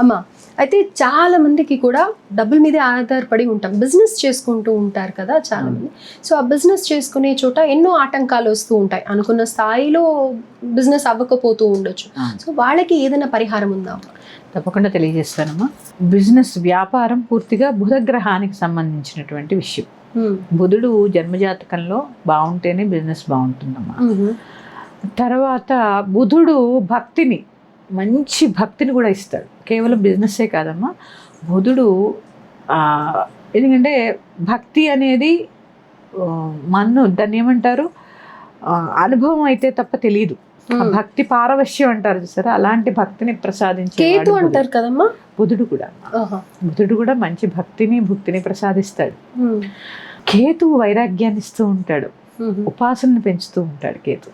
అమ్మా అయితే చాలా మందికి కూడా డబ్బుల మీదే ఆధారపడి ఉంటాం, బిజినెస్ చేసుకుంటూ ఉంటారు కదా చాలా మంది. సో ఆ బిజినెస్ చేసుకునే చోట ఎన్నో ఆటంకాలు వస్తూ ఉంటాయి, అనుకున్న స్థాయిలో బిజినెస్ అవ్వకపోతూ ఉండొచ్చు. సో వాళ్ళకి ఏదైనా పరిహారం ఉందా? తప్పకుండా తెలియజేస్తానమ్మా. బిజినెస్ వ్యాపారం పూర్తిగా బుధగ్రహానికి సంబంధించినటువంటి విషయం. బుధుడు జన్మజాతకంలో బాగుంటేనే బిజినెస్ బాగుంటుందమ్మా. తర్వాత బుధుడు భక్తిని, మంచి భక్తిని కూడా ఇస్తాడు, కేవలం బిజినెస్సే కాదమ్మా. బుధుడు ఎందుకంటే భక్తి అనేది దాన్ని ఏమంటారు, అనుభవం అయితే తప్ప తెలియదు. భక్తి పారవశ్యం అంటారు చూసారా, అలాంటి భక్తిని ప్రసాదించే అంటారు కదమ్మా బుధుడు కూడా. బుధుడు కూడా మంచి భక్తిని ప్రసాదిస్తాడు. కేతువు వైరాగ్యాన్ని ఇస్తూ ఉంటాడు, ఉపాసనను పెంచుతూ ఉంటాడు కేతు.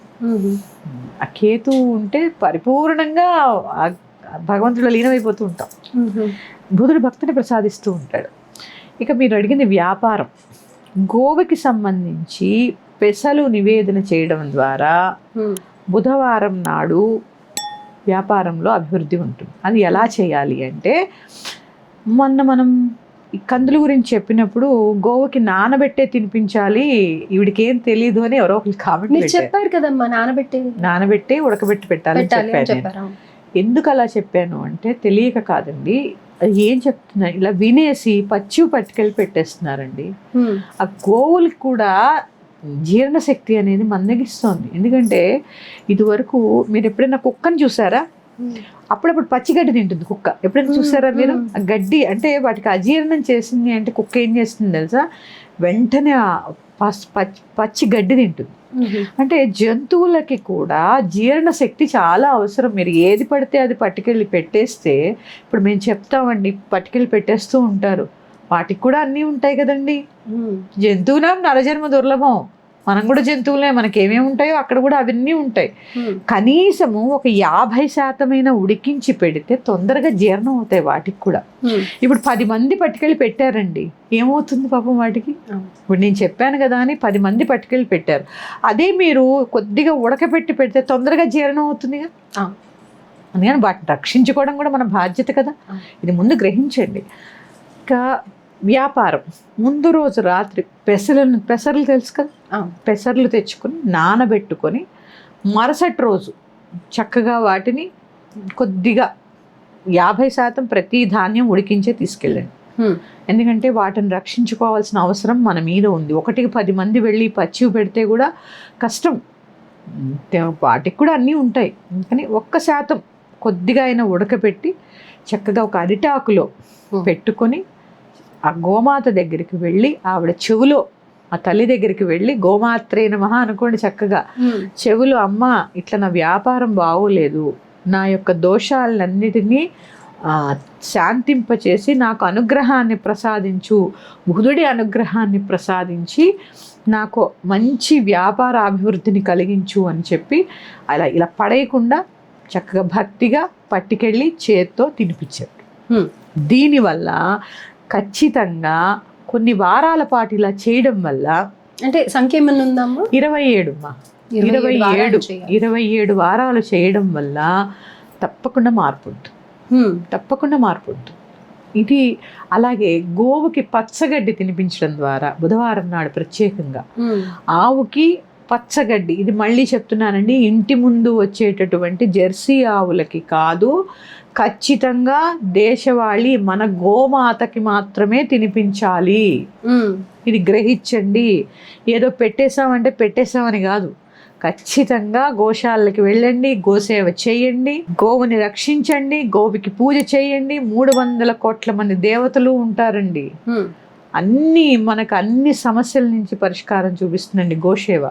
ఆ కేతు ఉంటే పరిపూర్ణంగా భగవంతుడు లీనమైపోతూ ఉంటాం. బుధుడు భక్తిని ప్రసాదిస్తూ ఉంటాడు. ఇక మీరు అడిగింది వ్యాపారం. గోవుకి సంబంధించి పెసలు నివేదన చేయడం ద్వారా బుధవారం నాడు వ్యాపారంలో అభివృద్ధి ఉంటుంది. అది ఎలా చేయాలి అంటే, మనం ఈ కందుల గురించి చెప్పినప్పుడు గోవుకి నానబెట్టే తినిపించాలి, ఈవిడికి ఏం తెలియదు అని ఎవరో ఒకరు కామెంట్ చెప్పారు కదమ్మా, నానబెట్టి ఉడకబెట్టి పెట్టాలని చెప్పాను. ఎందుకు అలా చెప్పాను అంటే, తెలియక కాదండి, ఏం చెప్తున్నా ఇలా వినేసి పట్టుకెళ్ళి పెట్టేస్తున్నారండి. ఆ గోవులకి కూడా జీర్ణశక్తి అనేది మందగిస్తోంది. ఎందుకంటే ఇదివరకు మీరు ఎప్పుడైనా కుక్కని చూసారా, అప్పుడప్పుడు పచ్చిగడ్డి తింటుంది కుక్క, ఎప్పుడైనా చూసారా మీరు? ఆ గడ్డి అంటే వాటికి అజీర్ణం చేసింది అంటే కుక్క ఏం చేస్తుంది తెలుసా, వెంటనే పచ్చి గడ్డి తింటుంది. అంటే జంతువులకి కూడా జీర్ణశక్తి చాలా అవసరం. మీరు ఏది పడితే అది పట్టుకెళ్ళి పెట్టేస్తే, ఇప్పుడు మేము చెప్తామండి పట్టుకెళ్ళి పెట్టేస్తూ ఉంటారు, వాటికి కూడా అన్నీ ఉంటాయి కదండి. జంతువులం నరజన్మ దుర్లభం, మనం కూడా జంతువులే, మనకి ఏమేమి ఉంటాయో అక్కడ కూడా అవన్నీ ఉంటాయి. కనీసము ఒక 50% ఉడికించి పెడితే తొందరగా జీర్ణం అవుతాయి వాటికి కూడా. ఇప్పుడు 10 మంది పట్టుకెళ్ళి పెట్టారండి, ఏమవుతుంది పాపం వాటికి? ఇప్పుడు నేను చెప్పాను కదా అని 10 మంది పట్టుకెళ్ళి పెట్టారు, అదే మీరు కొద్దిగా ఉడకబెట్టి పెడితే తొందరగా జీర్ణం అవుతుందిగా. అందుకని వాటిని రక్షించుకోవడం కూడా మన బాధ్యత కదా, ఇది ముందు గ్రహించండి. ఇంకా వ్యాపారం ముందు రోజు రాత్రి పెసర్లు తెలుసు కదా, పెసర్లు తెచ్చుకొని నానబెట్టుకొని మరుసటి రోజు చక్కగా వాటిని కొద్దిగా 50% ప్రతి ధాన్యం ఉడికించే తీసుకెళ్ళండి. ఎందుకంటే వాటిని రక్షించుకోవాల్సిన అవసరం మన మీద ఉంది. 10 మంది వెళ్ళి పచ్చివి పెడితే కూడా కష్టం, వాటికి కూడా అన్నీ ఉంటాయి. కానీ 1% కొద్దిగా అయినా ఉడకపెట్టి చక్కగా ఒక అరిటాకులో పెట్టుకొని ఆ గోమాత దగ్గరికి వెళ్ళి, ఆవిడ చెవులో, ఆ తల్లి దగ్గరికి వెళ్ళి గోమాత్రే నమః అనుకోండి చక్కగా. చెవులు, అమ్మ ఇట్లా నా వ్యాపారం బాగోలేదు, నా యొక్క దోషాలన్నిటినీ శాంతింపచేసి నాకు అనుగ్రహాన్ని ప్రసాదించు, బుధుడి అనుగ్రహాన్ని ప్రసాదించి నాకు మంచి వ్యాపార అభివృద్ధిని కలిగించు అని చెప్పి ఇలా పడేయకుండా చక్కగా భక్తిగా పట్టుకెళ్ళి చేత్తో తినిపించాడు. దీనివల్ల ఖచ్చితంగా కొన్ని వారాల పాటు ఇలా చేయడం వల్ల, అంటే సంఖ్య ఏమన్నా ఉందమ్మా? 27 వారాలు చేయడం వల్ల తప్పకుండా మార్పు ఉంటుంది. ఇది అలాగే గోవుకి పచ్చగడ్డి తినిపించడం ద్వారా బుధవారం నాడు ప్రత్యేకంగా ఆవుకి పచ్చగడ్డి, ఇది మళ్ళీ చెప్తున్నానండి, ఇంటి ముందు వచ్చేటటువంటి జెర్సీ ఆవులకి కాదు, ఖచ్చితంగా దేశవాళీ మన గోమాతకి మాత్రమే తినిపించాలి. ఇది గ్రహించండి. ఏదో పెట్టేశామని కాదు, ఖచ్చితంగా గోశాలకి వెళ్ళండి, గోసేవ చేయండి, గోవుని రక్షించండి, గోవుకి పూజ చేయండి. 300 కోట్ల మంది దేవతలు ఉంటారండి. మనకు అన్ని సమస్యల నుంచి పరిష్కారం చూపిస్తుందండి గోసేవ.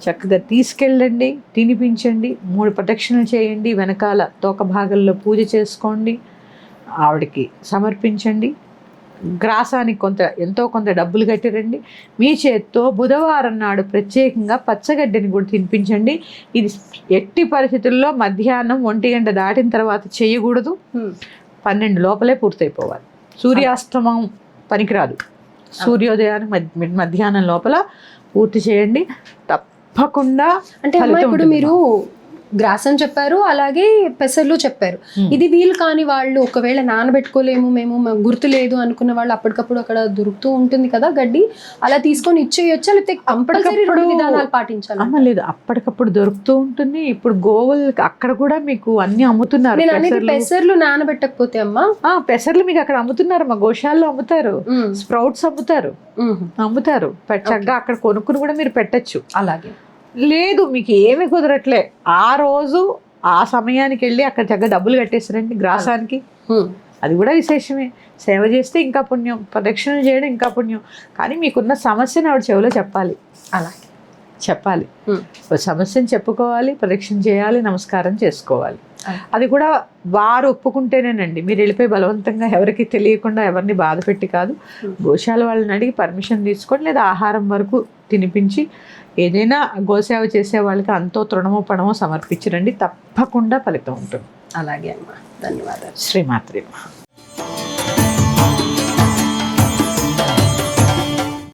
చక్కగా తీసుకెళ్ళండి, తినిపించండి, 3 ప్రదక్షిణలు చేయండి, వెనకాల తోక భాగంలో పూజ చేసుకోండి, ఆవిడకి సమర్పించండి. గ్రాసానికి ఎంతో కొంత డబ్బులు కట్టిరండి. మీ చేత్తో బుధవారం నాడు ప్రత్యేకంగా పచ్చగడ్డిని కూడా తినిపించండి. ఇది ఎట్టి పరిస్థితుల్లో మధ్యాహ్నం 1 గంట దాటిన తర్వాత చేయకూడదు, 12 లోపలే పూర్తయిపోవాలి. సూర్యాస్తమం పనికిరాదు, సూర్యోదయానికి మధ్యాహ్నం లోపల పూర్తి చేయండి. తప్పకుండా అంటే ఇప్పుడు మీరు గ్రాసం చెప్పారు, అలాగే పెసర్లు చెప్పారు. ఇది వీలు కాని వాళ్ళు, ఒకవేళ నానబెట్టుకోలేము మేము, మాకు గుర్తు లేదు అనుకున్న వాళ్ళు అప్పటికప్పుడు అక్కడ దొరుకుతూ ఉంటుంది కదా గడ్డి, అలా తీసుకొని ఇచ్చేయొచ్చా, లేకపోతే కంపల్సరీ 2 విధానాలు పాటించాలి? అమ్మ లేదు, అప్పటికప్పుడు దొరుకుతూ ఉంటుంది. ఇప్పుడు గోవులు అక్కడ కూడా మీకు అన్ని అమ్ముతున్నారు. నేను అనేది పెసర్లు నానబెట్టకపోతే అమ్మా, పెసర్లు మీకు అక్కడ అమ్ముతున్నారు, మా గోశాలలో అమ్ముతారు, స్ప్రౌట్స్ అమ్ముతారు, చక్కగా అక్కడ కొనుక్కుని కూడా మీరు పెట్టచ్చు. అలాగే లేదు మీకు ఏమి కుదరట్లే, ఆ రోజు ఆ సమయానికి వెళ్ళి అక్కడ చక్కగా డబ్బులు కట్టేసారండి గ్రాసానికి, అది కూడా విశేషమే. సేవ చేస్తే ఇంకా పుణ్యం, ప్రదక్షిణ చేయడం ఇంకా పుణ్యం. కానీ మీకున్న సమస్యను ఆవిడ చెవిలో చెప్పాలి. అలాగే చెప్పాలి, సమస్యను చెప్పుకోవాలి, ప్రదక్షిణ చేయాలి, నమస్కారం చేసుకోవాలి. అది కూడా వారు ఒప్పుకుంటేనేనండి. మీరు వెళ్ళిపోయి బలవంతంగా ఎవరికి తెలియకుండా ఎవరిని బాధ పెట్టి కాదు, గోశాల వాళ్ళని అడిగి పర్మిషన్ తీసుకొని, లేదా ఆహారం వరకు తినిపించి, ఏదైనా గోసేవ చేసే వాళ్ళకి అంతో తృణమో పణమో సమర్పించరండి, తప్పకుండా ఫలితం ఉంటుంది. అలాగే అమ్మా, ధన్యవాదాలు. శ్రీమాత్రే.